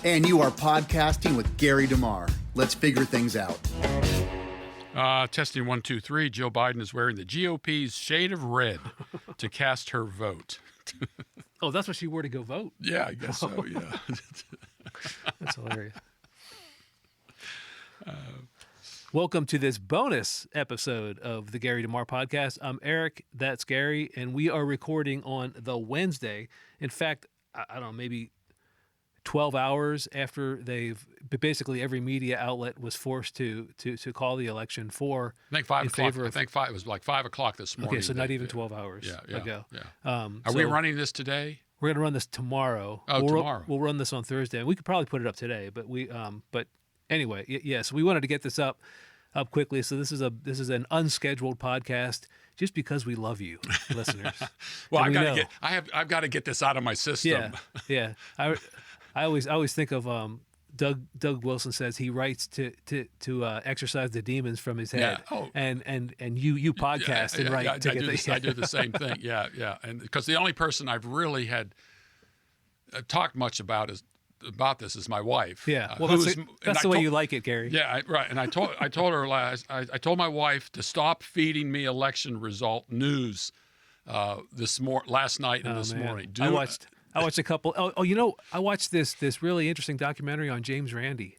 And you are podcasting with Gary DeMar. Let's figure things out. Testing 1, 2, 3. Joe Biden is wearing the GOP's shade of red to cast her vote. Oh, that's what she wore to go vote? Yeah, I guess so, yeah. That's hilarious. Welcome to this bonus episode of the Gary DeMar podcast. I'm Eric, that's Gary, and we are recording on the Wednesday. In fact, I don't know, maybe 12 hours after basically every media outlet was forced to call the election for. I think 5 o'clock. It was like 5 o'clock this morning. Okay, so not even 12 hours ago. Yeah. Are we running this today? We're going to run this tomorrow. Oh, tomorrow. We'll run this on Thursday. We could probably put it up today, but but anyway, yes, we wanted to get this up quickly. So this is an unscheduled podcast just because we love you, listeners. Well, I've got to get this out of my system. Yeah. I always think of Doug Wilson says he writes to exercise the demons from his head. Yeah. Oh. And you podcast and write to get this. I do the same thing. Yeah. And because the only person I've really had talked much about this is my wife. Yeah. Well, that's the way you like it, Gary. Yeah. Right. And I told her I told my wife to stop feeding me election result news last night and this morning. I watched a couple. I watched this really interesting documentary on James Randi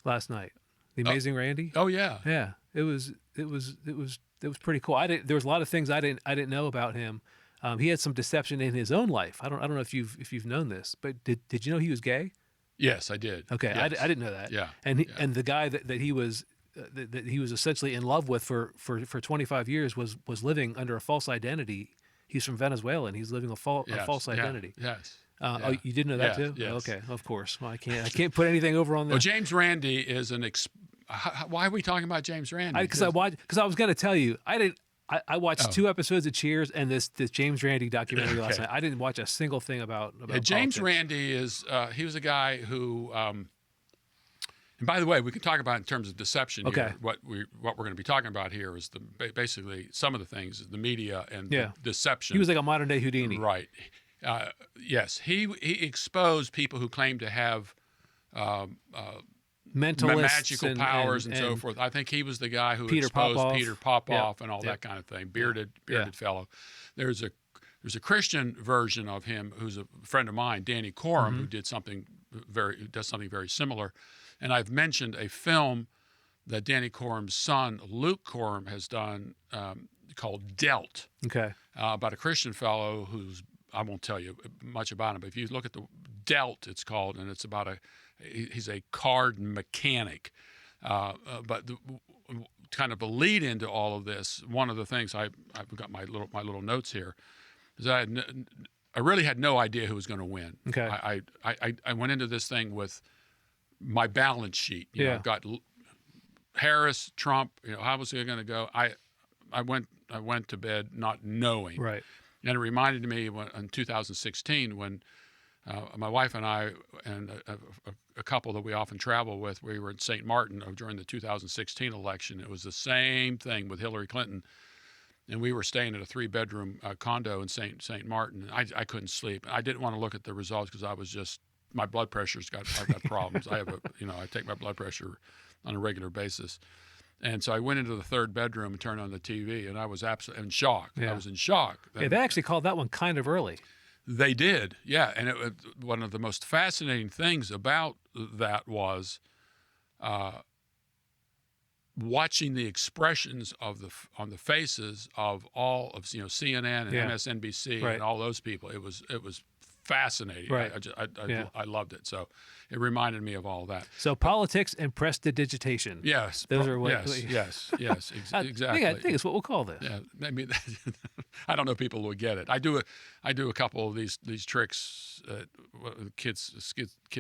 last night. The Amazing Randy. Oh yeah. Yeah. It was pretty cool. There was a lot of things I didn't know about him. He had some deception in his own life. I don't know if you've known this, but did you know he was gay? Yes, I did. Okay, yes. I didn't know that. Yeah. And the guy that he was essentially in love with for 25 years was living under a false identity. He's from Venezuela, and he's living a false identity. Yes. Oh, you did know that too? Yes. Okay, of course. Well, I can't put anything over on that. Well, James Randi is why are we talking about James Randi? Because I was going to tell you, I watched 2 episodes of Cheers and this James Randi documentary last night. I didn't watch a single thing about James politics. Randi is he was a guy who. And by the way, we can talk about in terms of deception. Okay. Here. What we're going to be talking about here is basically some of the things, the media and the deception. He was like a modern day Houdini. Right. Yes. He exposed people who claim to have mentalists, magical powers and so forth. I think he was the guy who exposed Peter Popoff and all that kind of thing. Bearded fellow. There's a Christian version of him who's a friend of mine, Danny Corm, who does something very similar. And I've mentioned a film that Danny Corm's son, Luke Corm, has done called Dealt. Okay. About a Christian fellow who's, I won't tell you much about him, but if you look at the Dealt, it's called, and it's about he's a card mechanic. But kind of a lead into all of this, one of the things I've got my little notes here, is that I really had no idea who was going to win. Okay. I went into this thing with my balance sheet. You know, I've got Harris, Trump. How was it going to go? I went to bed not knowing. Right. And it reminded me in 2016 when my wife and I and a couple that we often travel with, we were in St. Martin during the 2016 election. It was the same thing with Hillary Clinton. And we were staying at a 3-bedroom condo in St. Martin. I couldn't sleep. I didn't want to look at the results because I was just, my blood pressure's I've got problems. I take my blood pressure on a regular basis. And so I went into the 3rd bedroom and turned on the TV, and I was absolutely in shock. Yeah. I was in shock. They actually called that one kind of early. They did, yeah. And one of the most fascinating things about that was watching the expressions on the faces of all of CNN and MSNBC and all those people. It was fascinating. Right. I loved it. So it reminded me of all that. So politics and prestidigitation. Yes. Those are what. Yes. Exactly. I think it's what we'll call this. Yeah. Maybe I don't know if people would get it. I do a couple of these tricks at kids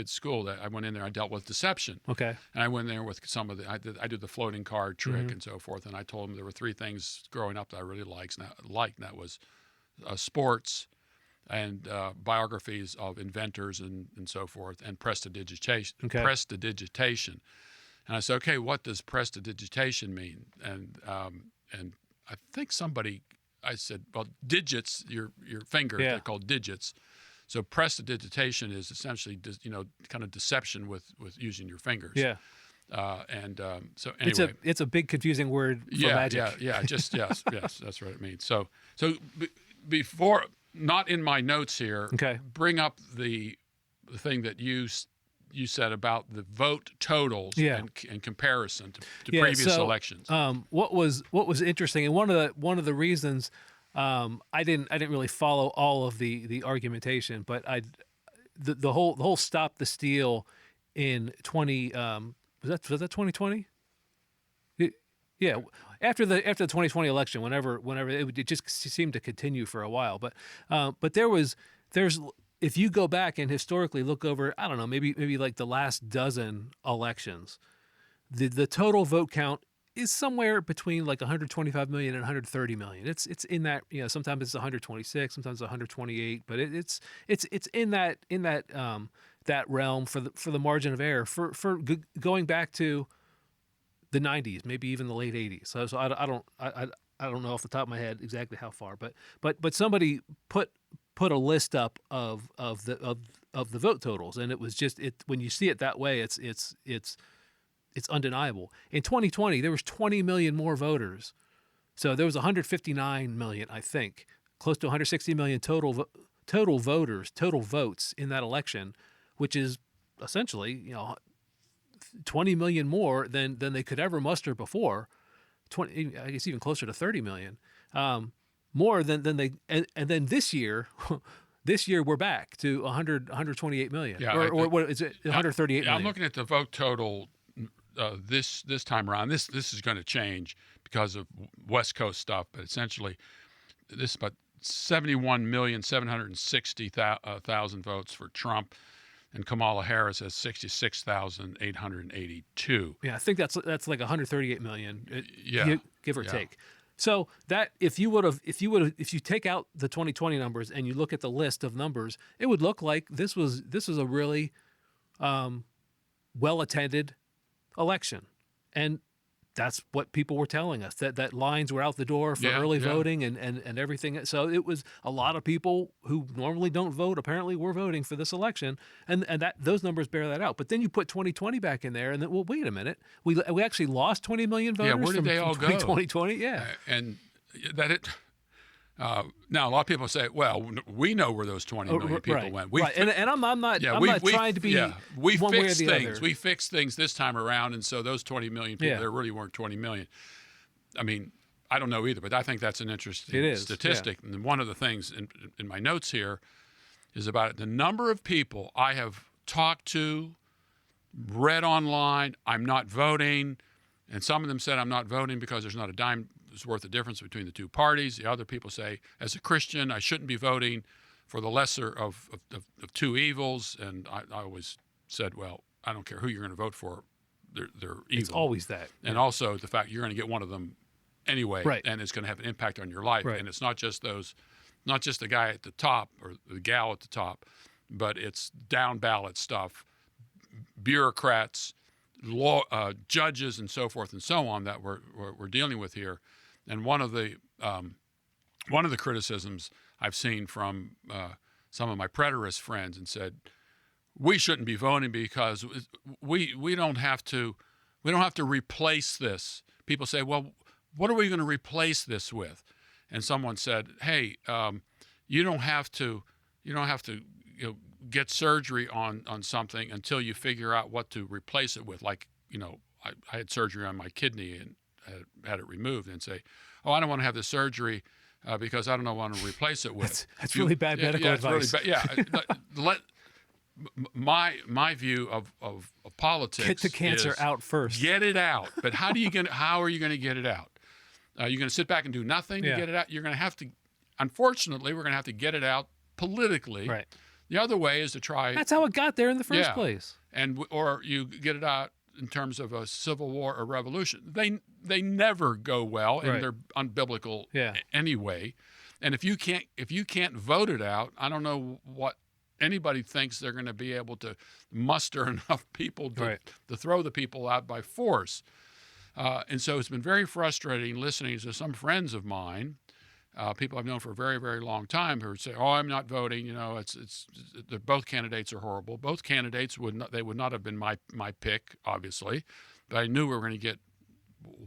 school that I went in there. I dealt with deception. Okay. And I went in there with some of I did the floating card trick and so forth. And I told them there were 3 things growing up that I really liked. And that was sports, and biographies of inventors and so forth, and prestidigitation. Okay. Prestidigitation. And I said, okay, what does prestidigitation mean? And I think I said, well, digits, your finger, they're called digits. So prestidigitation is essentially, kind of deception with using your fingers. Yeah. So anyway, it's a big confusing word for magic. Just yes, that's what it means. So before, not in my notes here. Okay. Bring up the thing that you said about the vote totals in comparison to previous elections. What was interesting, and one of the reasons I didn't really follow all of the argumentation, but the whole stop the steal in 20 was that 2020? Yeah, after the 2020 election, whenever it just seemed to continue for a while, but there's if you go back and historically look over, I don't know, maybe like the last dozen elections, the total vote count is somewhere between like 125 million and 130 million. It's in that, sometimes it's 126, sometimes 128, but it's in that realm for the margin of error for going back to the 90s, maybe even the late 80s. So I don't know off the top of my head exactly how far, but somebody put a list up of the vote totals, and it was just when you see it that way, it's undeniable. In 2020, there was 20 million more voters, so there was 159 million, I think, close to 160 million total votes in that election, which is essentially 20 million more than they could ever muster before. 20, I guess even closer to 30 million. More than they, and then this year we're back to 128 million. Yeah, or what is it? 138 million. I'm looking at the vote total this time around. This is going to change because of West Coast stuff, but essentially this is about 71,760,000 votes for Trump, and Kamala Harris has 66,882. Yeah, I think that's like 138 million. Give or Yeah. take. So that if you take out the 2020 numbers and you look at the list of numbers, it would look like this was a really well attended election, and that's what people were telling us, that lines were out the door for early voting and everything. So it was a lot of people who normally don't vote apparently were voting for this election, and that those numbers bear that out. But then you put 2020 back in there, and then, well, wait a minute, we actually lost 20 million voters. Yeah, where did they all go? 2020, yeah, and that it. Now a lot of people say, "Well, we know where those 20 million people went." And I'm not trying to be we one way or fixed the things. other. We fixed things this time around, and so those 20 million people, there really weren't 20 million. I mean, I don't know either, but I think that's an interesting statistic. And one of the things in my notes here is about the number of people I have talked to, read online. I'm not voting, and some of them said I'm not voting because there's not a dime worth of difference between the two parties. The other people say, as a Christian, I shouldn't be voting for the lesser of two evils. And I always said, well, I don't care who you're going to vote for. They're evil. It's always that. And also the fact you're going to get one of them anyway, and it's going to have an impact on your life. Right. And it's not just the guy at the top or the gal at the top, but it's down ballot stuff, bureaucrats, law, judges, and so forth and so on that we're dealing with here. And one of the criticisms I've seen from some of my preterist friends and said, we shouldn't be voting because we don't have to replace this. People say, well, what are we going to replace this with? And someone said, hey, you don't have to get surgery on something until you figure out what to replace it with. Like, I had surgery on my kidney and had it removed, and say, oh, I don't want to have this surgery because I don't know what to replace it with. That's really bad medical advice. Really my view of politics. Get the cancer out first. Get it out. But how are you going to get it out? You're going to sit back and do nothing to get it out? You're going to have to, unfortunately, we're going to have to get it out politically. Right. The other way is to try. That's how it got there in the first place. Or you get it out in terms of a civil war or revolution. They never go well, and they're unbiblical anyway. And if you can't vote it out, I don't know what anybody thinks they're going to be able to muster enough people to throw the people out by force. And so it's been very frustrating listening to some friends of mine people I've known for a very, very long time who say, "Oh, I'm not voting." Both candidates are horrible. Both candidates would not have been my pick, obviously, but I knew we were going to get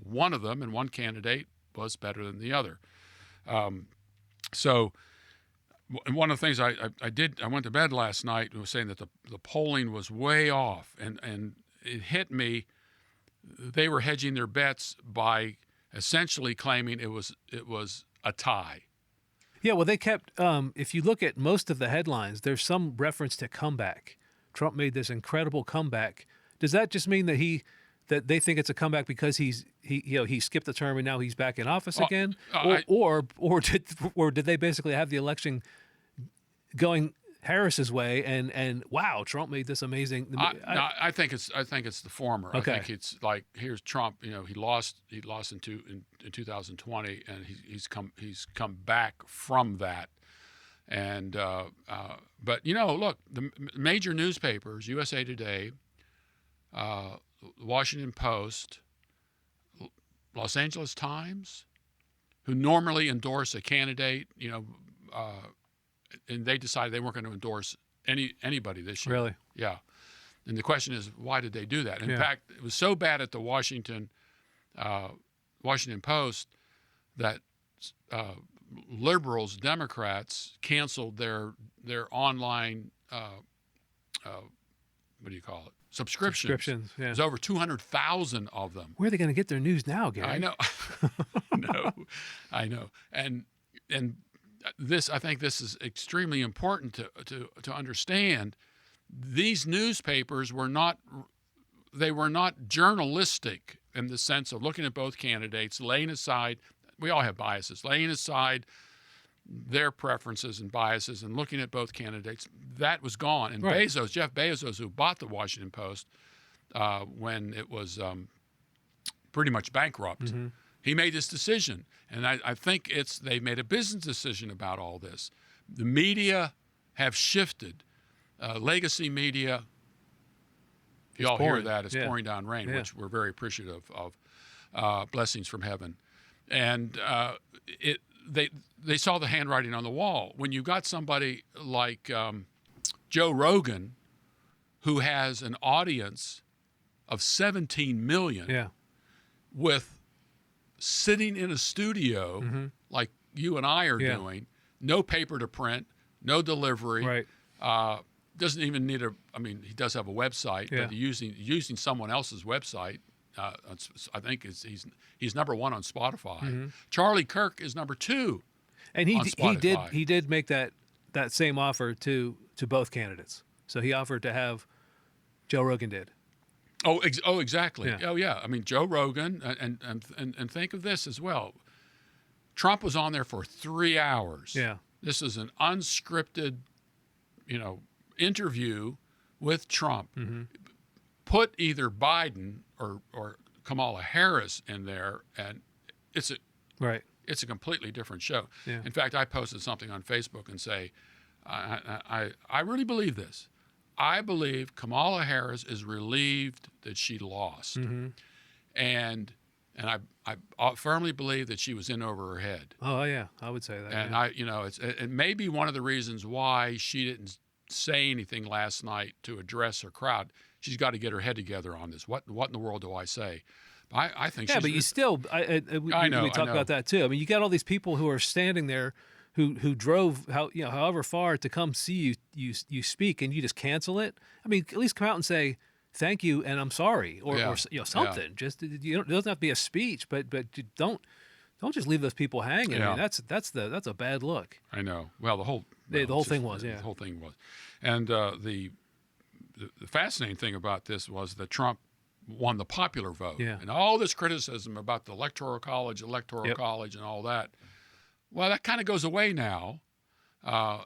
one of them, and one candidate was better than the other. So, and one of the things I did, I went to bed last night and was saying that the polling was way off, and it hit me. They were hedging their bets by essentially claiming it was a tie. Yeah, well, they kept. If you look at most of the headlines, there's some reference to comeback. Trump made this incredible comeback. Does that just mean that they think it's a comeback because he skipped the term and now he's back in office again, or did they basically have the election going Harris's way and wow, Trump made this amazing? I think it's the former. Okay. I think it's like, here's Trump. He lost in 2020, and he's come back from that. And but look, the major newspapers, USA Today, Washington Post, Los Angeles Times, who normally endorse a candidate, and they decided they weren't going to endorse anybody this year. Really? Yeah. And the question is, why did they do that? In Yeah. fact, it was so bad at the Washington Post that liberals, Democrats, canceled their online what do you call it? Subscriptions. Yeah. There's over 200,000 of them. Where are they going to get their news now, Gary? I know. No, I know. And this, I think this is extremely important to understand. These newspapers were not journalistic in the sense of looking at both candidates, laying aside, we all have biases, laying aside their preferences and biases and looking at both candidates. That was gone. And Right. Jeff Bezos, who bought the Washington Post when it was pretty much bankrupt, Mm-hmm. he made this decision. And I think they made a business decision about all this. The media have shifted. Legacy media, if you all hear pouring. that, it's Yeah. pouring down rain, Yeah. which we're very appreciative of, blessings from heaven. And they saw the handwriting on the wall. When you got somebody like Joe Rogan, who has an audience of 17 million, Yeah. with sitting in a studio like you and I are Yeah. doing, no paper to print, no delivery. Right. Doesn't even need he does have a website, Yeah. but using someone else's website. I think he's number one on Spotify. Charlie Kirk is number two. And on Spotify. he did make that same offer to both candidates. So he offered to have Joe Rogan did. Oh, exactly. Yeah. Oh, yeah. Joe Rogan, and think of this as well. Trump was on there for 3 hours. Yeah. This is an unscripted, interview with Trump. Put either Biden or Kamala Harris in there, and it's a completely different show. Yeah. In fact, I posted something on Facebook and say, I really believe this. I believe Kamala Harris is relieved that she lost, and I firmly believe that she was in over her head. Oh yeah, I would say that. And yeah. it may be one of the reasons why she didn't say anything last night to address her crowd. She's got to get her head together on this. What in the world do I say? I think. Yeah, she's, but you still. I know. We talk about that too. You got all these people who are standing there, who drove however far to come see you speak, and you just cancel it. At least come out and say thank you and I'm sorry, or something. Yeah. Just it doesn't have to be a speech, but you don't just leave those people hanging. Yeah. That's a bad look. I know. Well, the whole thing was. The whole thing was, and the fascinating thing about this was that Trump won the popular vote, and all this criticism about the Electoral College, and all that. Well, that kind of goes away now,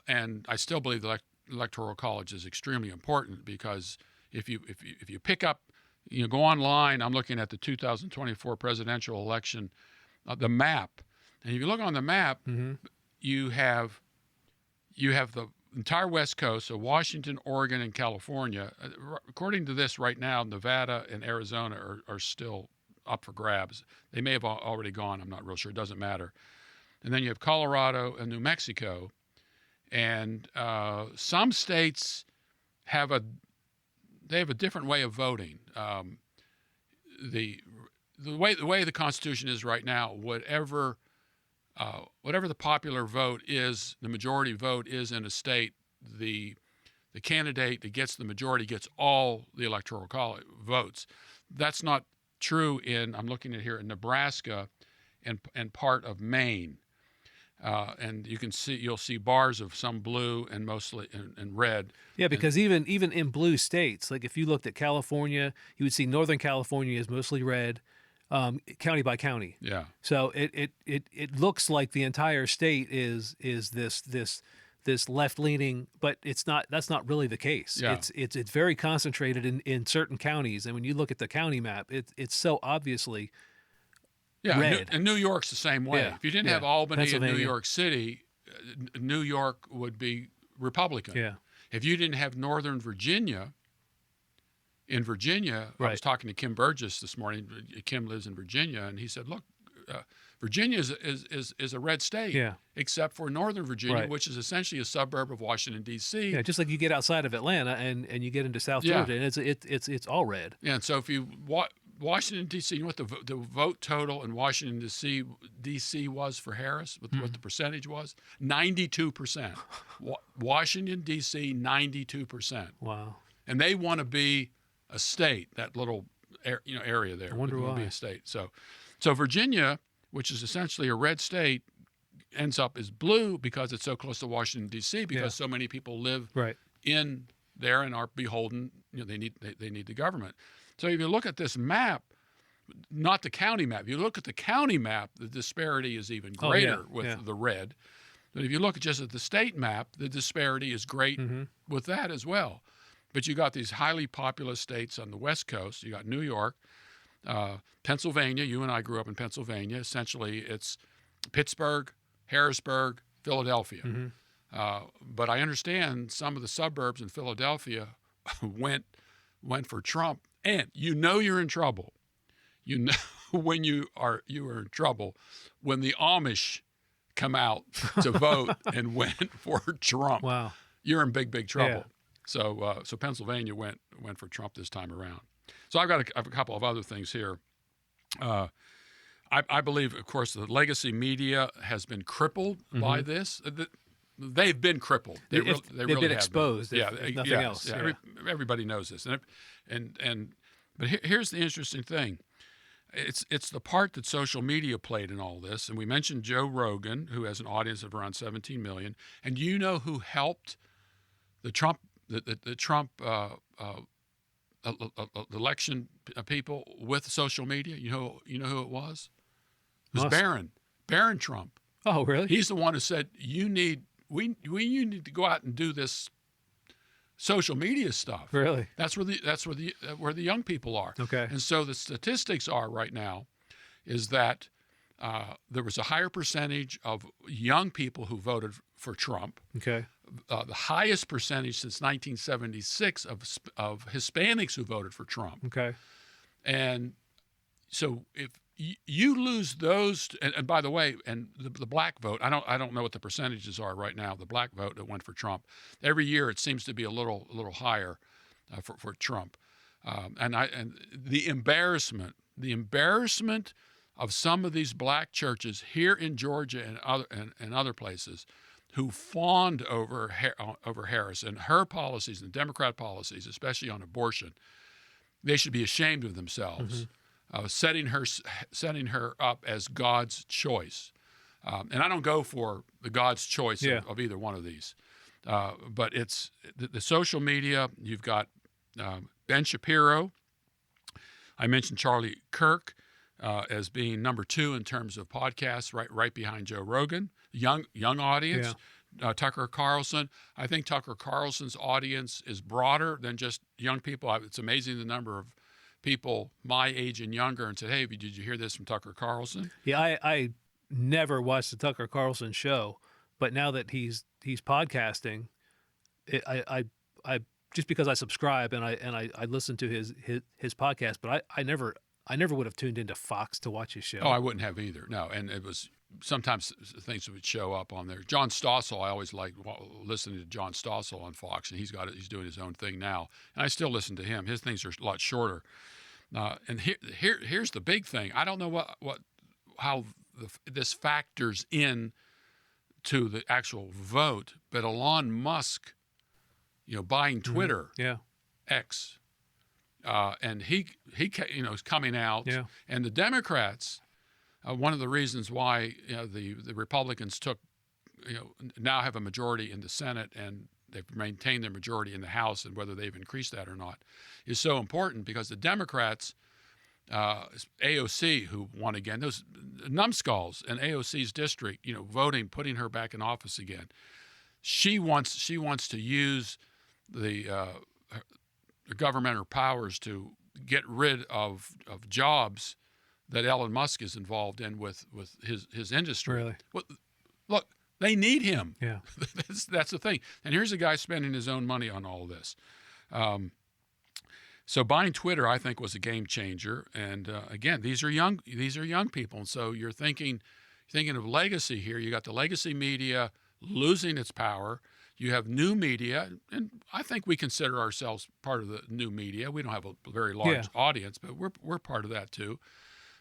and I still believe the Electoral College is extremely important because if you pick up, go online. I'm looking at the 2024 presidential election, the map, and if you look on the map, you have the entire West Coast, so Washington, Oregon, and California. According to this, right now, Nevada and Arizona are still up for grabs. They may have already gone. I'm not real sure. It doesn't matter. and then you have Colorado and New Mexico, and some states have a different way of voting. The way the Constitution is right now, whatever the popular vote is, the majority vote is in a state, the candidate that gets the majority gets all the Electoral College votes. That's not true I'm looking at here in Nebraska and part of Maine. And you'll see bars of some blue and mostly and red. Yeah, because even in blue states, like if you looked at California, you would see Northern California is mostly red, county by county. Yeah. So it looks like the entire state is this left leaning, but it's not. That's not really the case. Yeah. It's very concentrated in certain counties, and when you look at the county map, it's so obviously. Yeah, red. and New York's the same way. Yeah, If you didn't have Albany and New Pennsylvania. York City, New York would be Republican. Yeah. If you didn't have Northern Virginia, in Virginia, I Right. was talking to Kim Burgess this morning. Kim lives in Virginia, and he said, look, Virginia is a red state, Yeah. except for Northern Virginia, Right. which is essentially a suburb of Washington, D.C. Yeah, just like you get outside of Atlanta and you get into South Georgia, and it's all red. Yeah, and so if you Washington, D.C., you know what the vote total in Washington, D.C. was for Harris, what the percentage was? 92%. Washington, D.C., 92%. Wow. And they want to be a state, that little area there. I wonder They want to why. be a state. So Virginia, which is essentially a red state, ends up as blue because it's so close to Washington, D.C., because so many people live Right. in there and are beholden. They need the government. So if you look at this map, not the county map, you look at the county map, the disparity is even greater with the red. But if you look just at the state map, the disparity is great with that as well. But you got these highly populous states on the West Coast. You got New York, Pennsylvania. You and I grew up in Pennsylvania. Essentially, it's Pittsburgh, Harrisburg, Philadelphia. But I understand some of the suburbs in Philadelphia went for Trump. And you're in trouble. You know when you are in trouble when the Amish come out to vote and went for Trump. Wow. You're in big trouble. Yeah. So Pennsylvania went for Trump this time around. So I have a couple of other things here. I believe, of course, the legacy media has been crippled by this. They've been crippled. They They've really been have exposed, Been. if nothing else. Yeah. Everybody knows this, but here's the interesting thing. It's the part that social media played in all this, and we mentioned Joe Rogan, who has an audience of around 17 million. And you know who helped the Trump election people with social media? You know who it was? It was Barron Trump. Oh, really? He's the one who said you need to go out and do this social media stuff. Really? That's where the young people are. Okay. And so the statistics are right now is that there was a higher percentage of young people who voted for Trump. Okay. The highest percentage since 1976 of Hispanics who voted for Trump. Okay. And so if you lose those, and by the way, and the black vote, I don't know what the percentages are right now. The black vote that went for Trump, every year it seems to be a little higher for Trump, and the embarrassment of some of these black churches here in Georgia and other places who fawned over Harris and her policies and Democrat policies, especially on abortion. They should be ashamed of themselves. Setting her up as God's choice. And I don't go for the God's choice of either one of these. But it's the social media. You've got Ben Shapiro. I mentioned Charlie Kirk as being number 2 in terms of podcasts, right behind Joe Rogan. Young audience. Yeah. Tucker Carlson. I think Tucker Carlson's audience is broader than just young people. It's amazing the number of people my age and younger and said, "Hey, did you hear this from Tucker Carlson?" Yeah, I never watched the Tucker Carlson show, but now that he's podcasting, I just because I subscribe and I listen to his podcast, but I never would have tuned into Fox to watch his show. Oh, I wouldn't have either. No, and it was sometimes things would show up on there. John Stossel, I always liked listening to John Stossel on Fox, and he's doing his own thing now, and I still listen to him. His things are a lot shorter. And here's the big thing. I don't know how this factors in to the actual vote, but Elon Musk, buying Twitter, X, and he is coming out, and the Democrats. One of the reasons why the Republicans now have a majority in the Senate and they've maintained their majority in the House, and whether they've increased that or not is so important because the Democrats, AOC, who won again, those numbskulls in AOC's district, voting, putting her back in office again. She wants to use the governmental powers to get rid of jobs that Elon Musk is involved in with his industry. Really? Well, look, they need him. Yeah. That's the thing. And here's a guy spending his own money on all this. So buying Twitter, I think, was a game changer. And again, these are young people. And so you're thinking of legacy here. You got the legacy media losing its power. You have new media, and I think we consider ourselves part of the new media. We don't have a very large audience, but we're part of that too.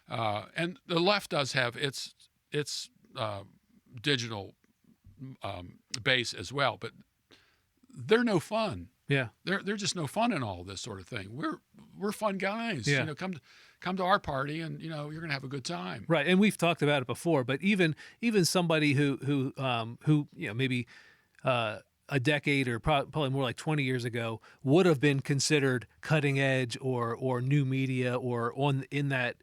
And the left does have its digital base as well, but they're no fun. Yeah, they're just no fun in all this sort of thing. We're fun guys. Yeah. Come to our party, and you're gonna have a good time. Right, and we've talked about it before. But even somebody who maybe a decade or probably more like 20 years ago would have been considered cutting edge or new media or in that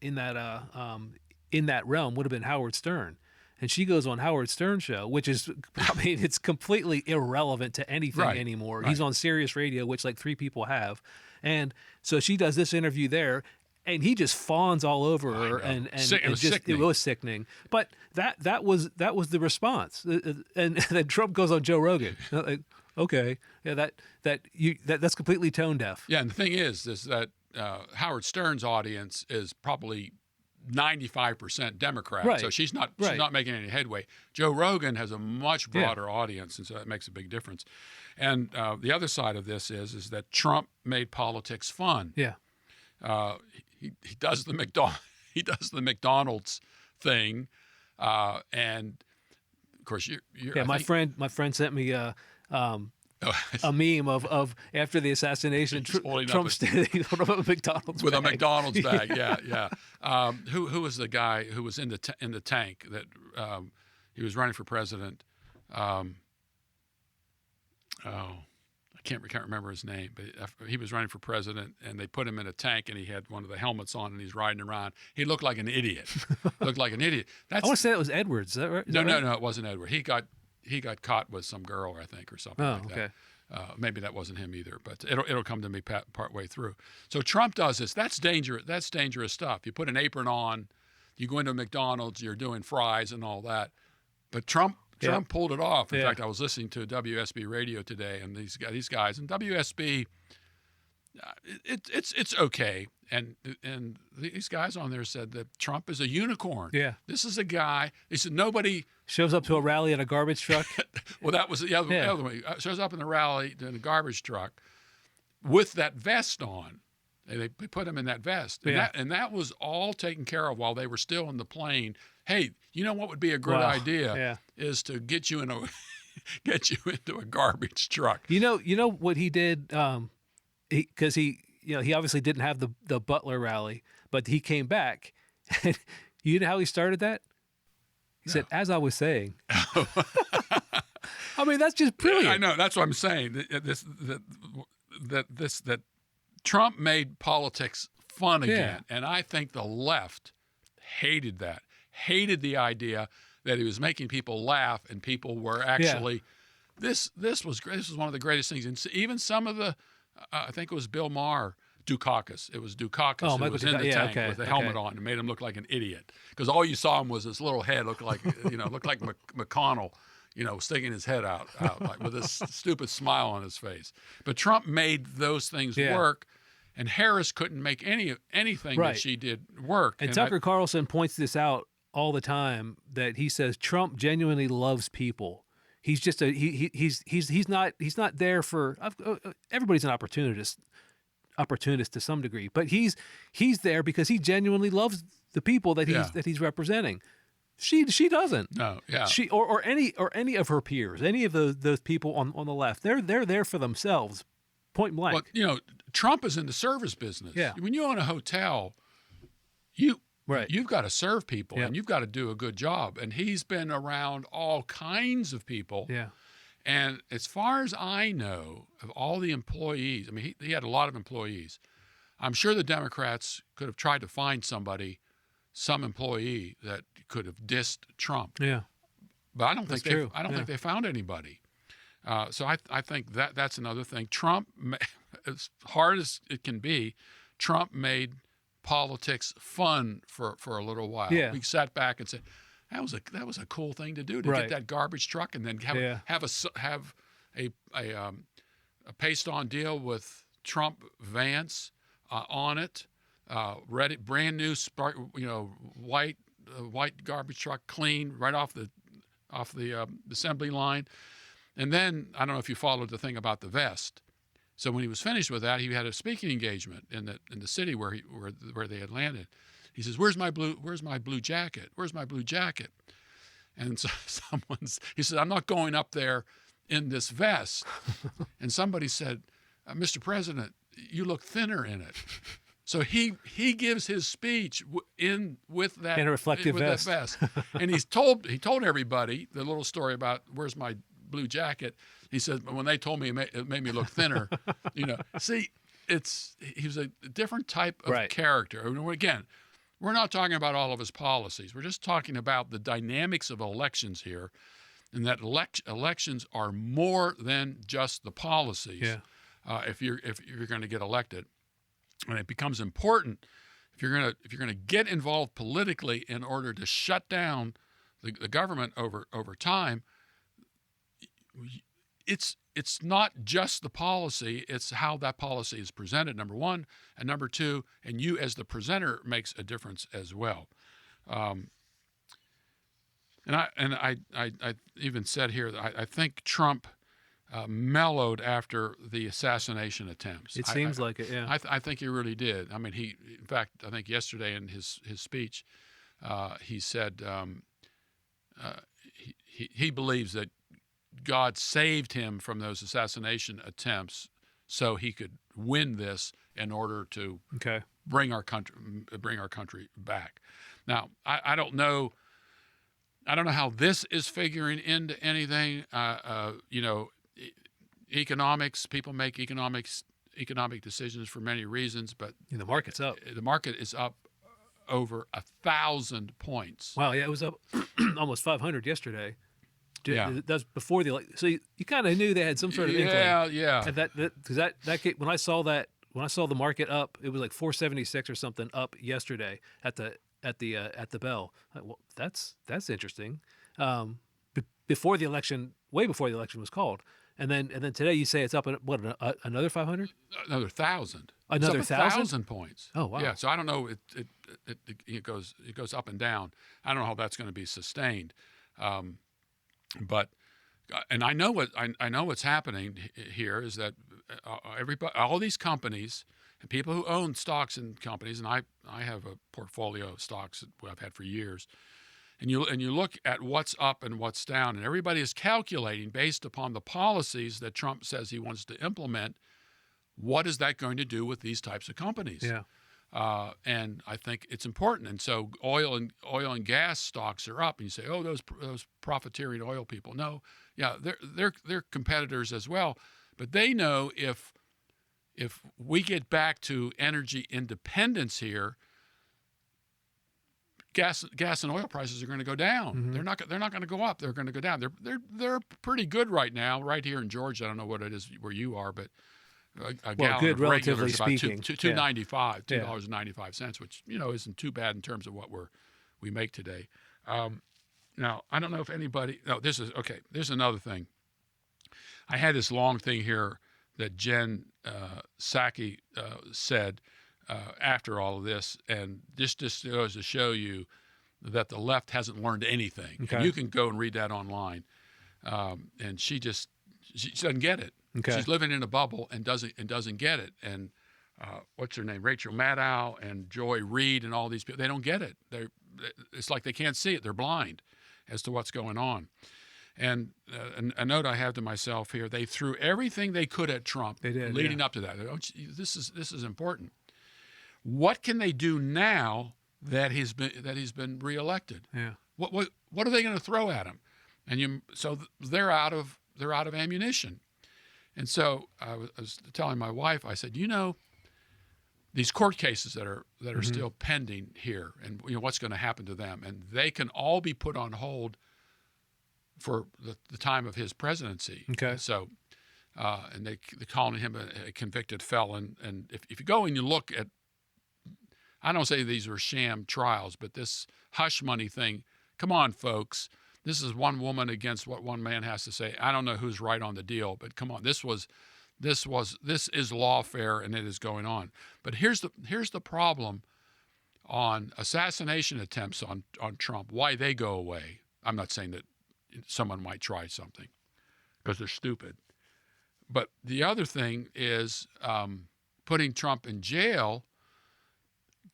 realm would have been Howard Stern. And she goes on Howard Stern's show, which is, it's completely irrelevant to anything anymore. Right. He's on Sirius Radio, which like 3 people have. And so she does this interview there, and he just fawns all over her, and it was sickening. But that was the response. And then Trump goes on Joe Rogan. Like, okay, yeah, that's completely tone deaf. Yeah, and the thing is that Howard Stern's audience is probably 95% Democrat, right. So she's not making any headway. Joe Rogan has a much broader audience, and so that makes a big difference. And the other side of this is that Trump made politics fun. Yeah. He does the McDonald's thing, and of course my friend sent me a meme of after the assassination, Trump standing on a McDonald's with bag. A McDonald's bag. Yeah. Who was the guy who was in the tank that he was running for president? I can't remember his name, but he was running for president, and they put him in a tank, and he had one of the helmets on, and he's riding around. He looked like an idiot. I want to say that was Edwards. Is that right? No, it wasn't Edward. He got caught with some girl, I think, or something like okay. that. Maybe that wasn't him either, but it'll come to me part way through. So Trump does this. That's dangerous. That's dangerous stuff. You put an apron on, you go into McDonald's, you're doing fries and all that. But Trump pulled it off. In fact, I was listening to WSB radio today, and these guys, and WSB, it's okay. And these guys on there said that Trump is a unicorn. Yeah. This is a guy. They said nobody shows up to a rally in a garbage truck. Well, that was the other one. Shows up in the rally in a garbage truck with that vest on. They put him in that vest, and that was all taken care of while they were still in the plane. Hey, you know what would be a great idea is to get you into a garbage truck. You know what he did, because he obviously didn't have the Butler rally, but he came back. And you know how he started that? He said, "As I was saying." I mean, that's just brilliant. I know. That's what I'm saying. That Trump made politics fun again, and I think the left hated that. Hated the idea that he was making people laugh, and people were actually. This was great. This was one of the greatest things, and even some of the, I think it was Bill Maher, Dukakis. It was Dukakis who was in the tank with the helmet on, and made him look like an idiot because all you saw him was his little head, looked like McConnell, sticking his head out like with this stupid smile on his face. But Trump made those things work. And Harris couldn't make anything that she did work. And Tucker Carlson points this out all the time that he says Trump genuinely loves people. He's just he's not there for everybody's an opportunist to some degree, but he's there because he genuinely loves the people that he's representing. She doesn't. No, yeah. She or any of her peers, any of those people on the left, they're there for themselves, point blank. Well, Trump is in the service business. Yeah. When you own a hotel, you've got to serve people and you've got to do a good job. And he's been around all kinds of people. Yeah. And as far as I know, of all the employees, I mean, he had a lot of employees. I'm sure the Democrats could have tried to find some employee that could have dissed Trump. Yeah. But I don't think they found anybody. So I think that's another thing. Trump, as hard as it can be, Trump made politics fun for a little while. Yeah. We sat back and said, that was a cool thing to do, to get that garbage truck and then have a paste-on deal with Trump Vance on it, ready, brand new, white garbage truck, clean right off the assembly line. And then I don't know if you followed the thing about the vest. So when he was finished with that, he had a speaking engagement in the city where they had landed. He says, "Where's my blue jacket? Where's my blue jacket?" And so he said, "I'm not going up there in this vest." And somebody said, "Mr. President, you look thinner in it." So he gives his speech with that in a reflective vest. That vest. And he told everybody the little story about where's my blue jacket. He says, but when they told me it made me look thinner. See, he was a different type of character. Again, we're not talking about all of his policies. We're just talking about the dynamics of elections here, and that elections are more than just the policies. Yeah. If you're going to get elected, and it becomes important if you're going to get involved politically in order to shut down the government over time. It's not just the policy, it's how that policy is presented, number one, and number two, and you as the presenter makes a difference as well. And I even said here that I think Trump mellowed after the assassination attempts. It seems like it, yeah. I think he really did. I mean, in fact, I think yesterday in his speech, he said he believes that God saved him from those assassination attempts so he could win this in order to bring our country back. Now, I don't know how this is figuring into anything. Economics, people make economic decisions for many reasons, but the market's up. The market is up over 1,000 points. Wow, yeah, it was up almost 500 yesterday. Yeah, that's before the election. So you kind of knew they had some sort of inkling. Yeah. And that when I saw the market up, it was like 476 or something up yesterday at the bell. Well, that's interesting. Before the election, way before the election was called, and then today you say it's up another 500, another 1,000, another 1,000 points. Oh wow! Yeah, so I don't know. It goes up and down. I don't know how that's going to be sustained. But I know what's happening here is that all these companies and people who own stocks in companies, and I have a portfolio of stocks that I've had for years, and you look at what's up and what's down, and everybody is calculating based upon the policies that Trump says he wants to implement. What is that going to do with these types of companies? Yeah. And I think it's important. And so oil and gas stocks are up, and you say, "Oh, those profiteering oil people." No, yeah, they're competitors as well, but they know if we get back to energy independence here, gas and oil prices are going to go down. Mm-hmm. They're not going to go up. They're going to go down. They're pretty good right now, right here in Georgia. I don't know what it is where you are, but a gallon good, of regular relatively is about speaking. $2.95, which isn't too bad in terms of what we make today. Now I don't know if anybody. No, this is okay. There's another thing. I had this long thing here that Jen Psaki said after all of this, and this just goes to show you that the left hasn't learned anything. Okay. And you can go and read that online. And she doesn't get it. Okay. She's living in a bubble and doesn't get it. And what's her name? Rachel Maddow and Joy Reid and all these people, they don't get it. It's like they can't see it. They're blind as to what's going on. And a note I have to myself here: they threw everything they could at Trump leading up to that. Oh, this is important. What can they do now that he's been reelected? Yeah. What are they going to throw at him? And they're out of ammunition. And so I was telling my wife, I said, these court cases that are still pending here, and what's going to happen to them, and they can all be put on hold for the time of his presidency. Okay. So, and they're calling him a convicted felon. And if you go and you look at, I don't say these were sham trials, but this hush money thing, come on, folks. This is one woman against what one man has to say. I don't know who's right on the deal, but come on, this is lawfare, and it is going on. But here's the problem on assassination attempts on Trump. Why they go away? I'm not saying that someone might try something because they're stupid, but the other thing is putting Trump in jail.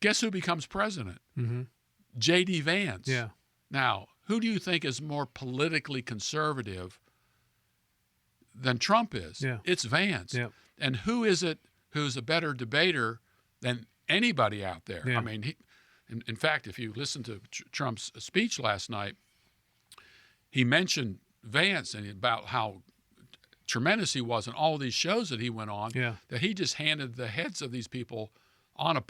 Guess who becomes president? Mm-hmm. J.D. Vance. Yeah. Now, who do you think is more politically conservative than Trump is? Yeah. It's Vance. Yeah. And who is it who's a better debater than anybody out there? Yeah. I mean, in fact, if you listen to Trump's speech last night, he mentioned Vance and about how tremendous he was in all these shows that he went on, that he just handed the heads of these people on a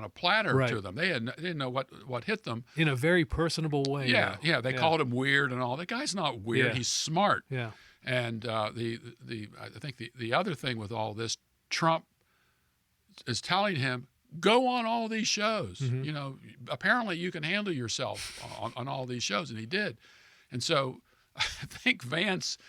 platter to them. They didn't know what hit them. In a very personable way. Yeah. They called him weird and all. The guy's not weird. Yeah. He's smart. Yeah. And I think the other thing with all this, Trump is telling him, go on all these shows. Mm-hmm. Apparently you can handle yourself on all these shows, and he did. And so I think Vance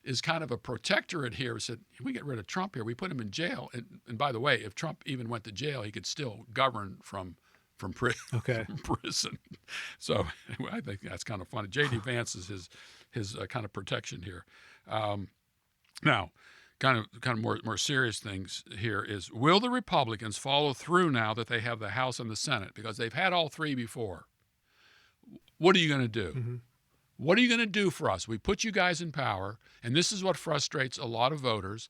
is kind of a protectorate here. He said, we get rid of Trump here. We put him in jail. And by the way, if Trump even went to jail, he could still govern from prison. Okay. From prison. So anyway, I think that's kind of funny. J.D. Vance is his kind of protection here. Now, kind of more serious things here is, will the Republicans follow through now that they have the House and the Senate? Because they've had all three before. What are you going to do? Mm-hmm. What are you going to do for us? We put you guys in power, and this is what frustrates a lot of voters.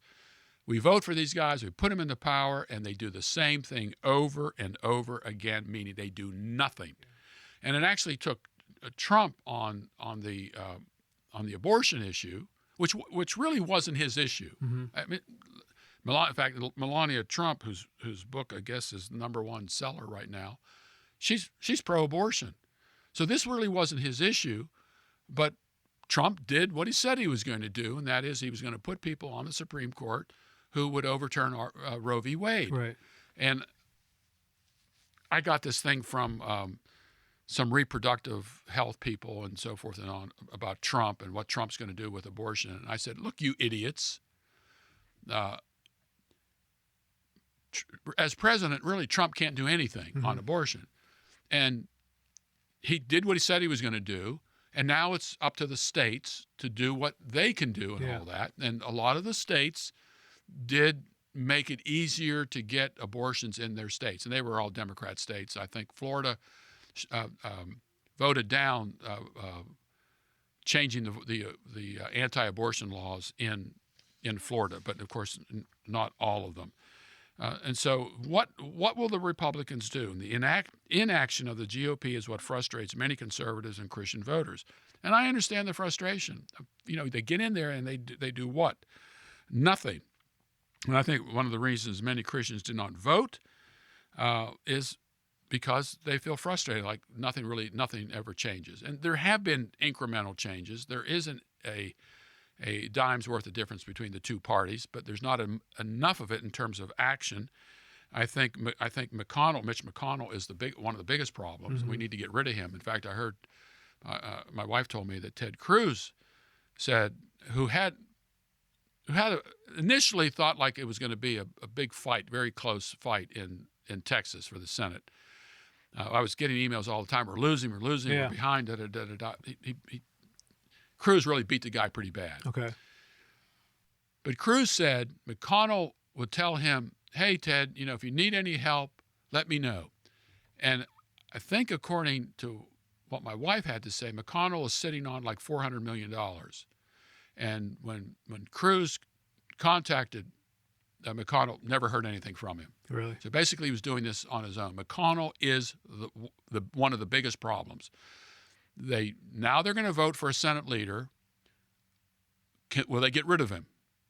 We vote for these guys, we put them into power, and they do the same thing over and over again, meaning they do nothing. And it actually took Trump on the abortion issue, which really wasn't his issue. Mm-hmm. I mean, in fact, Melania Trump, whose book I guess is #1 seller right now, she's pro-abortion. So this really wasn't his issue. But Trump did what he said he was going to do, and that is he was going to put people on the Supreme Court who would overturn Roe v. Wade. Right. And I got this thing from some reproductive health people and so forth and on about Trump and what Trump's going to do with abortion. And I said, look, you idiots. As president, really, Trump can't do anything on abortion. And he did what he said he was going to do. And now it's up to the states to do what they can do and all that. And a lot of the states did make it easier to get abortions in their states. And they were all Democrat states. I think Florida voted down changing the anti-abortion laws in Florida, but of course not all of them. And so what will the Republicans do? And the inaction of the GOP is what frustrates many conservatives and Christian voters. And I understand the frustration. They get in there and they do what? Nothing. And I think one of the reasons many Christians do not vote is because they feel frustrated, like nothing ever changes. And there have been incremental changes. There isn't a dime's worth of difference between the two parties, but there's not enough of it in terms of action. I think Mitch McConnell is one of the biggest problems. We need to get rid of him. In fact, I heard my wife told me that Ted Cruz said, who had initially thought like it was going to be a big fight, very close fight in Texas for the Senate. I was getting emails all the time. We're losing, Yeah. we're behind. Da, da, da, da, da. Cruz really beat the guy pretty bad. Okay. But Cruz said McConnell would tell him, hey, Ted, if you need any help, let me know. And I think according to what my wife had to say, McConnell is sitting on like $400 million. And when Cruz contacted McConnell, never heard anything from him. Really? So basically he was doing this on his own. McConnell is one of the biggest problems. Now they're going to vote for a Senate leader. Will they get rid of him?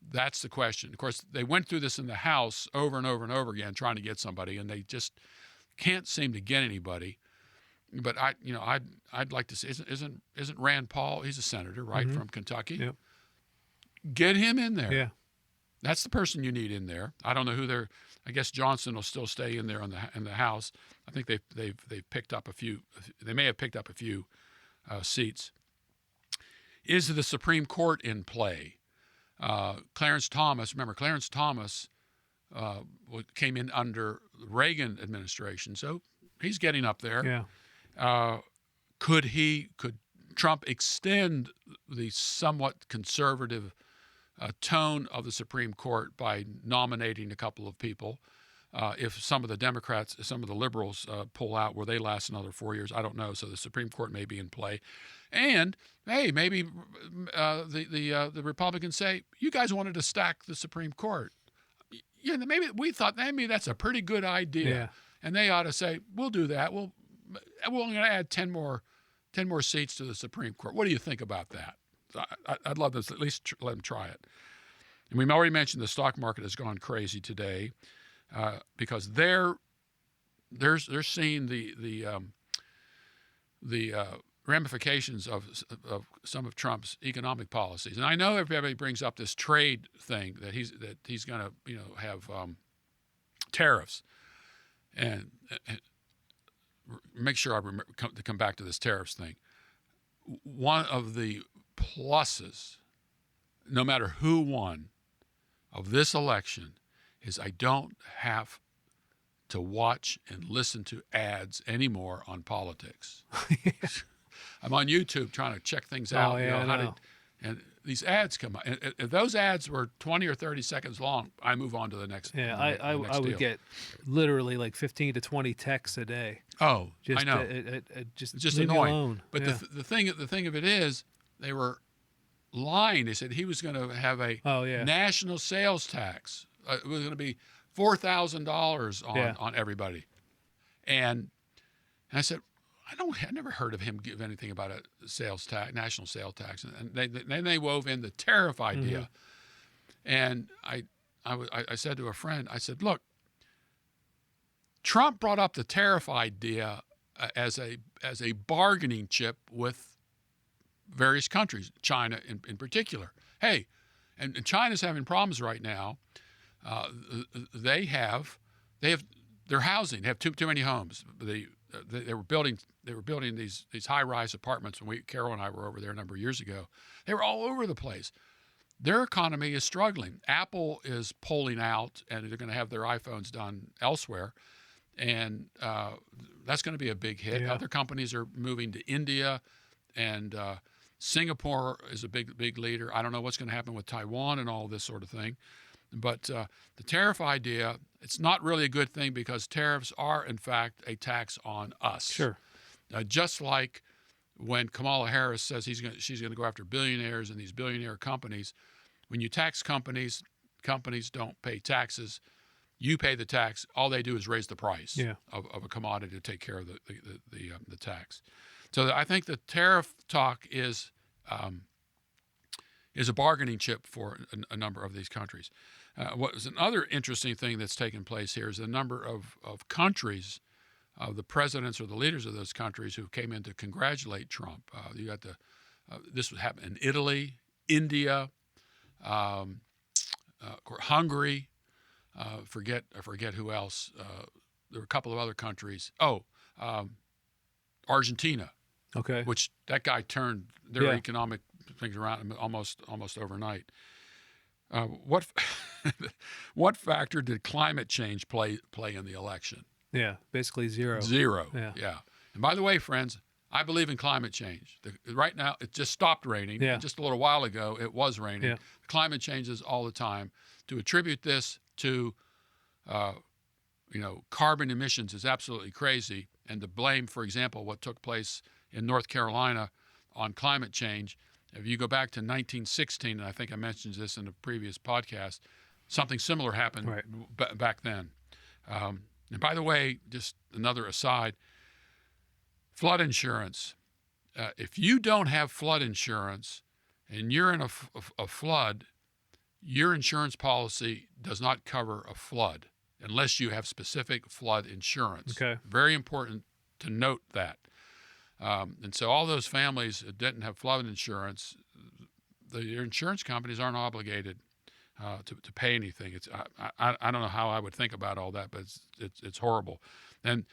That's the question. Of course, they went through this in the House over and over and over again, trying to get somebody, and they just can't seem to get anybody. But I'd like to say, isn't Rand Paul? He's a senator, right, from Kentucky. Yep. Get him in there. Yeah. That's the person you need in there. I don't know who they're. I guess Johnson will still stay in there in the House. I think they've picked up a few. They may have picked up a few seats. Is the Supreme Court in play? Clarence Thomas. Remember, Clarence Thomas came in under the Reagan administration, so he's getting up there. Yeah. Could Trump extend the somewhat conservative tone of the Supreme Court by nominating a couple of people? If some of the Democrats, some of the liberals pull out, will they last another 4 years? I don't know. So the Supreme Court may be in play. And, hey, maybe the Republicans say, you guys wanted to stack the Supreme Court. Maybe we thought maybe that's a pretty good idea. Yeah. And they ought to say, we'll do that. We're going to add 10 more seats to the Supreme Court. What do you think about that? I'd love to at least let them try it. And we've already mentioned the stock market has gone crazy today because they're seeing the ramifications of some of Trump's economic policies. And I know everybody brings up this trade thing that he's going to have tariffs, and make sure I remember to come back to this tariffs thing. One of the pluses, no matter who won, of this election is I don't have to watch and listen to ads anymore on politics. I'm on YouTube trying to check things out. And these ads come out. And if those ads were 20 or 30 seconds long, I move on to the next. Yeah, I would get literally like 15 to 20 texts a day. Oh, just, I know. It's just annoying. But the thing of it is, they were lying. They said he was going to have a national sales tax. It was going to be $4,000 on everybody. And I said, I never heard of him give anything about a sales tax, national sales tax. And then they wove in the tariff idea. And I said to a friend, I said, look, Trump brought up the tariff idea as a bargaining chip with various countries, China in particular. Hey, and China's having problems right now. They have their housing. They have too many homes. They were building these high-rise apartments when Carol and I were over there a number of years ago. They were all over the place. Their economy is struggling. Apple is pulling out, and they're going to have their iPhones done elsewhere, and that's going to be a big hit. Yeah. Other companies are moving to India, and Singapore is a big leader. I don't know what's going to happen with Taiwan and all this sort of thing. But the tariff idea, it's not really a good thing because tariffs are, in fact, a tax on us. Sure. Just like when Kamala Harris says she's going to go after billionaires and these billionaire companies. When you tax companies don't pay taxes. You pay the tax. All they do is raise the price of a commodity to take care of the tax. So I think the tariff talk is a bargaining chip for a number of these countries. What is another interesting thing that's taken place here is the number of countries, the presidents or the leaders of those countries who came in to congratulate Trump. You got this would happen in Italy, India, Hungary. I forget who else. There were a couple of other countries. Argentina. Okay. Which that guy turned their economic things around almost overnight. What factor did climate change play in the election? Yeah, basically zero. Zero. Yeah. And by the way, friends, I believe in climate change. Right now, it just stopped raining. Yeah. Just a little while ago, it was raining. Yeah. Climate changes all the time. To attribute this to, carbon emissions is absolutely crazy. And to blame, for example, what took place in North Carolina on climate change, if you go back to 1916, and I think I mentioned this in a previous podcast, something similar happened back then. And by the way, just another aside, flood insurance. If you don't have flood insurance and you're in a flood, your insurance policy does not cover a flood unless you have specific flood insurance. Okay. Very important to note that. And so all those families that didn't have flood insurance, the insurance companies aren't obligated to pay anything. I don't know how I would think about all that, but it's horrible. And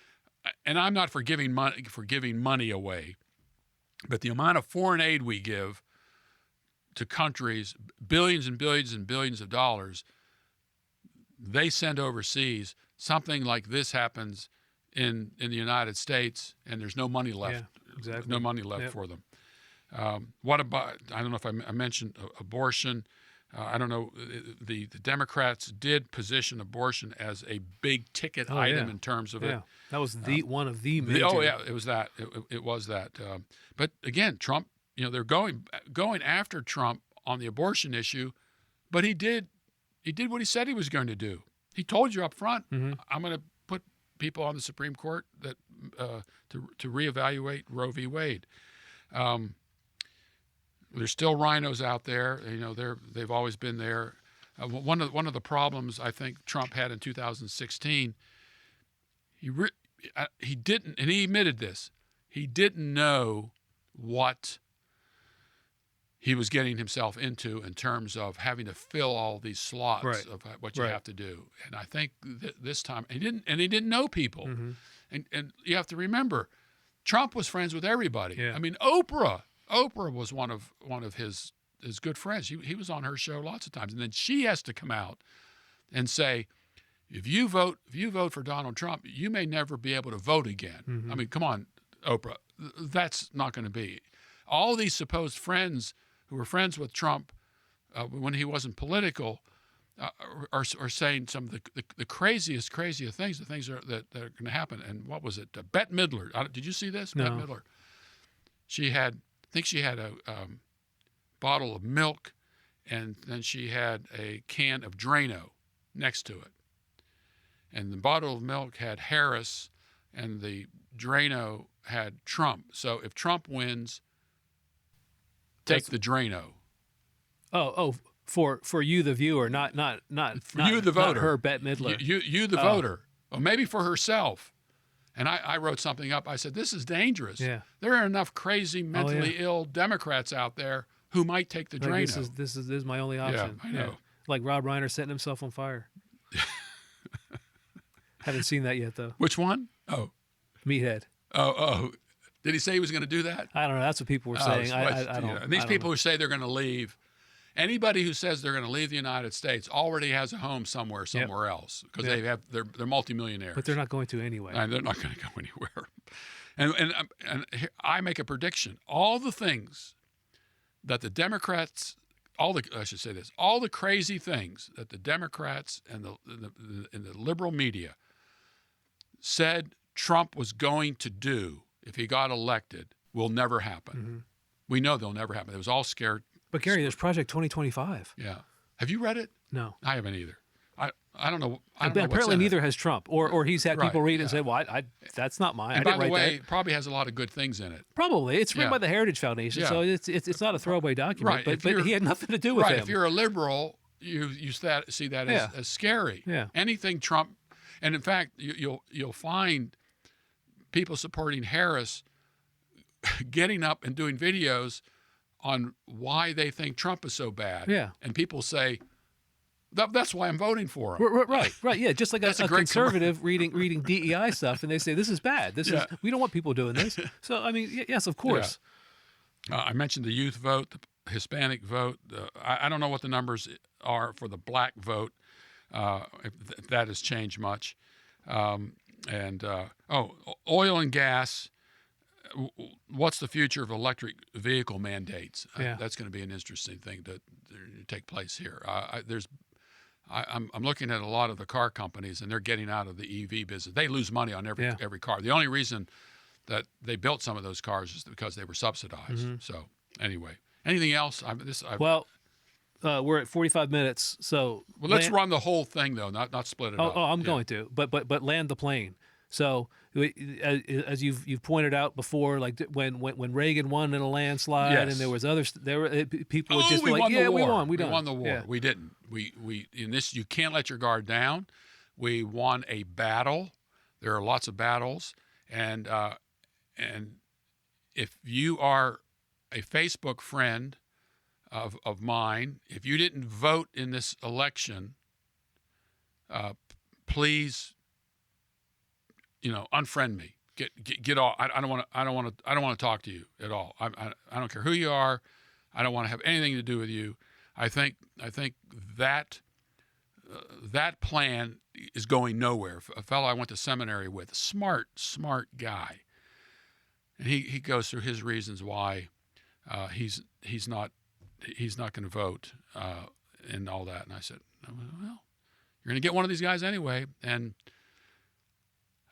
I'm not for giving money away, but the amount of foreign aid we give to countries, billions and billions and billions of dollars, they send overseas. Something like this happens in the United States, and there's no money left. Yeah, exactly. No money left for them. What about? I don't know if I mentioned abortion. I don't know. The Democrats did position abortion as a big ticket item in terms of it. That was one of the major. It was that. It was that. But again, Trump. They're going after Trump on the abortion issue, but he did what he said he was going to do. He told you up front, I'm going to put people on the Supreme Court that to reevaluate Roe v. Wade. There's still rhinos out there. They've always been there. One of the problems I think Trump had in 2016, he didn't, and he admitted this. He didn't know what he was getting himself into in terms of having to fill all these slots of what you have to do. And I think this time he didn't know people. And you have to remember, Trump was friends with everybody. Yeah. I mean, Oprah was one of his good friends. He was on her show lots of times. And then she has to come out and say, if you vote for Donald Trump, you may never be able to vote again. I mean, come on, Oprah. That's not going to be. All these supposed friends who were friends with Trump when he wasn't political are saying some of the craziest things, the things that are going to happen. And what was it? Bette Midler. Did you see this? No. Bette Midler. I think she had a bottle of milk, and then she had a can of Drano next to it. And the bottle of milk had Harris, and the Drano had Trump. So if Trump wins, take the Drano. Oh, for you, the viewer, not you, the voter. Not her, Bette Midler. You the voter. Well, maybe for herself. And I wrote something up. I said, this is dangerous. Yeah. There are enough crazy, mentally ill Democrats out there who might take the Drano. This is my only option. Yeah, I know. Like Rob Reiner setting himself on fire. Haven't seen that yet, though. Which one? Oh. Meathead. Oh. Did he say he was going to do that? I don't know. That's what people were saying. I don't. And these people who say they're going to leave, anybody who says they're going to leave the United States already has a home somewhere else because they're multimillionaires. But they're not going to anyway. And they're not going to go anywhere. And I make a prediction. All the things that the Democrats, all the crazy things that the Democrats and the liberal media said Trump was going to do if he got elected will never happen. We know they'll never happen. It was all scared. But Gary, there's Project 2025. Yeah. Have you read it? No. I haven't either. I don't know. Apparently neither has Trump. Or he's had people read it and say, well, that's not mine. And by the way, it probably has a lot of good things in it. Probably. It's written by the Heritage Foundation, so it's not a throwaway document. Right. But he had nothing to do with him. If you're a liberal, you see that as scary. Yeah. Anything Trump, and in fact, you'll find people supporting Harris getting up and doing videos on why they think Trump is so bad. Yeah. And people say, that's why I'm voting for him. Right. Yeah, just like a conservative reading DEI stuff, and they say, this is bad. We don't want people doing this. So, I mean, yes, of course. Yeah. I mentioned the youth vote, the Hispanic vote. I don't know what the numbers are for the black vote, if that has changed much. And oil and gas. What's the future of electric vehicle mandates? Yeah. That's going to be an interesting thing to take place here. I'm looking at a lot of the car companies, and they're getting out of the EV business. They lose money on every car. The only reason that they built some of those cars is because they were subsidized. Mm-hmm. So anyway, anything else? We're at 45 minutes, so let's run the whole thing though, not split it up. I'm going to, but land the plane. So as you've pointed out before, like when Reagan won in a landslide, Yes. and there was people would just we be like, won yeah, the war. we won the war. Yeah. We didn't. We in this, you can't let your guard down. We won a battle. There are lots of battles, and if you are a Facebook friend of mine, if you didn't vote in this election, please, unfriend me. Get off. I don't want to talk to you at all. I don't care who you are. I don't want to have anything to do with you. I think that that plan is going nowhere. A fellow I went to seminary with, a smart guy, and he goes through his reasons why he's not going to vote and all that. And I said, well, you're going to get one of these guys anyway. And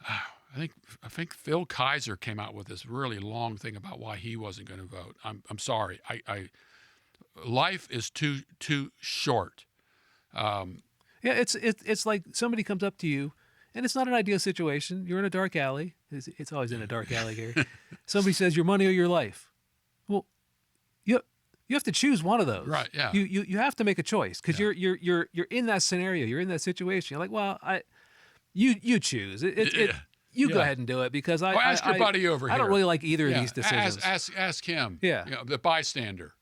I think Phil Kaiser came out with this really long thing about why he wasn't going to vote. I'm sorry. Life is too short. Yeah, it's like somebody comes up to you, and it's not an ideal situation. You're in a dark alley. It's always in a dark alley, Gary. Somebody says your money or your life. Well, you have to choose one of those. Right. Yeah. You have to make a choice because you're in that scenario. You're in that situation. You're like, well, you choose. You go ahead and do it because ask your buddy over here. I don't really like either of these decisions. Ask him. Yeah. The bystander.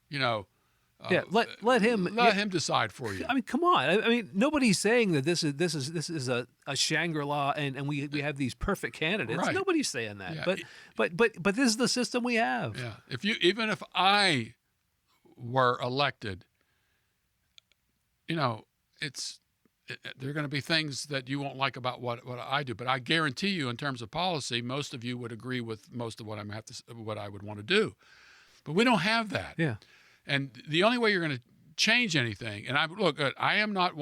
Let him decide for you. I mean, come on. I mean, nobody's saying that this is a Shangri-La and we have these perfect candidates. Right. Nobody's saying that. Yeah. But this is the system we have. Yeah. Even if I were elected, there are going to be things that you won't like about what I do. But I guarantee you, in terms of policy, most of you would agree with most of what I would want to do. But we don't have that. Yeah. And the only way you're going to change anything, and I am not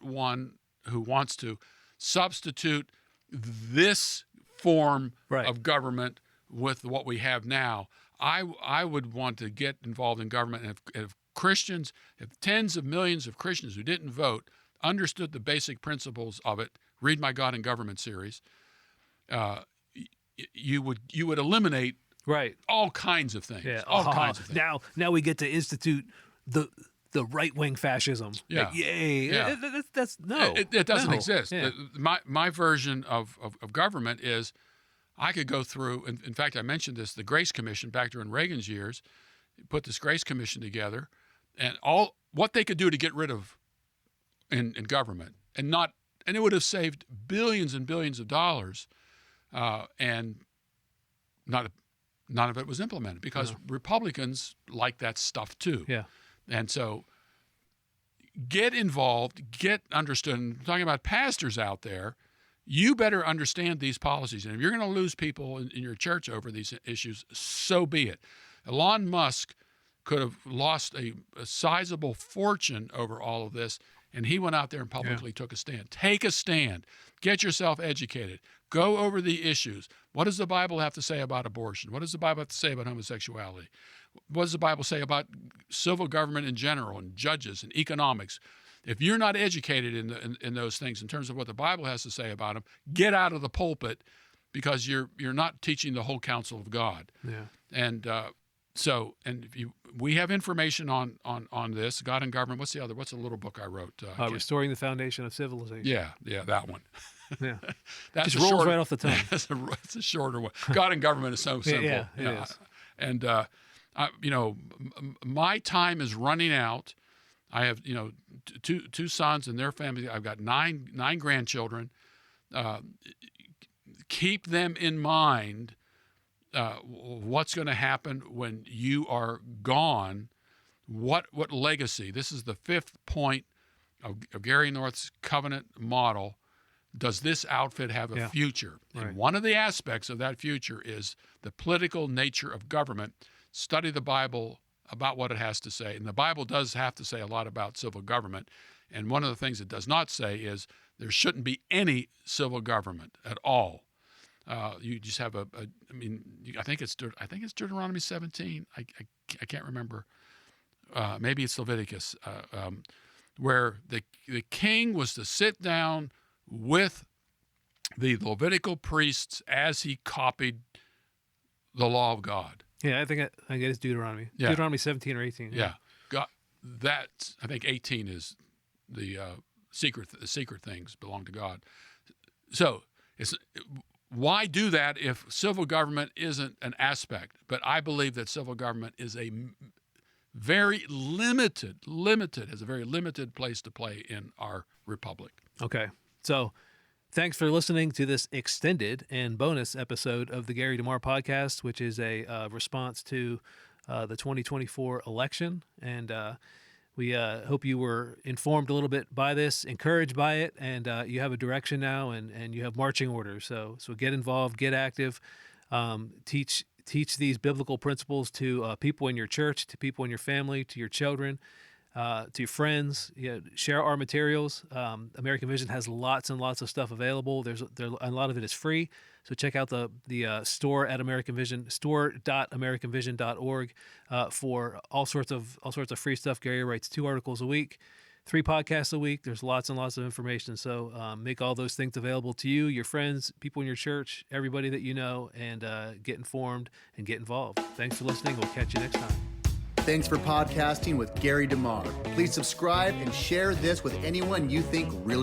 one who wants to substitute this form of government with what we have now. I would want to get involved in government, and if Christians, if tens of millions of Christians who didn't vote understood the basic principles of it, read my God and Government series, you would eliminate all kinds of things. Yeah. All kinds of things. Now we get to institute the right-wing fascism. Yeah. Like, yay. Yeah. That's no. It doesn't exist. Yeah. My version of government is I could go through, in fact, I mentioned this, the Grace Commission back during Reagan's years, put this Grace Commission together, and all what they could do to get rid of in government, and it would have saved billions and billions of dollars, and none of it was implemented because Republicans like that stuff too. Yeah. And so get involved, get understood. And talking about pastors out there, you better understand these policies. And if you're going to lose people in your church over these issues, so be it. Elon Musk could have lost a sizable fortune over all of this, and he went out there and publicly took a stand. Take a stand. Get yourself educated. Go over the issues. What does the Bible have to say about abortion? What does the Bible have to say about homosexuality? What does the Bible say about civil government in general and judges and economics? If you're not educated in those things in terms of what the Bible has to say about them, get out of the pulpit because you're not teaching the whole counsel of God. Yeah. And we have information on this, God and Government. What's the little book I wrote? Restoring the Foundation of Civilization. Yeah, that one. Yeah. That's just rolls right off the tongue. It's a shorter one. God and Government is so simple. Yeah, it is. And my time is running out. I have two sons and their families. I've got nine grandchildren. Keep them in mind. What's going to happen when you are gone? What legacy? This is the fifth point of Gary North's covenant model does this outfit have a future? Right. And one of the aspects of that future is the political nature of government. Study the Bible about what it has to say. And the Bible does have to say a lot about civil government. And one of the things it does not say is there shouldn't be any civil government at all. You just have I think it's Deuteronomy 17. I can't remember. Maybe it's Leviticus, where the king was to sit down with the Levitical priests as he copied the law of God. Yeah, I think it's Deuteronomy. Yeah. Deuteronomy 17 or 18. Yeah. God, I think 18 is the secret things belong to God. So why do that if civil government isn't an aspect? But I believe that civil government is a very limited, has a very limited place to play in our republic. Okay. So thanks for listening to this extended and bonus episode of the Gary DeMar podcast, which is a response to the 2024 election. And we hope you were informed a little bit by this, encouraged by it, and you have a direction now and you have marching orders. So get involved, get active, teach these biblical principles to people in your church, to people in your family, to your children, to your friends. Share our materials. American Vision has lots and lots of stuff available. A lot of it is free. So check out the store at American Vision, store.americanvision.org for all sorts of free stuff. Gary writes 2 articles a week, 3 podcasts a week. There's lots and lots of information. So make all those things available to you, your friends, people in your church, everybody that you know, and get informed and get involved. Thanks for listening. We'll catch you next time. Thanks for podcasting with Gary DeMar. Please subscribe and share this with anyone you think really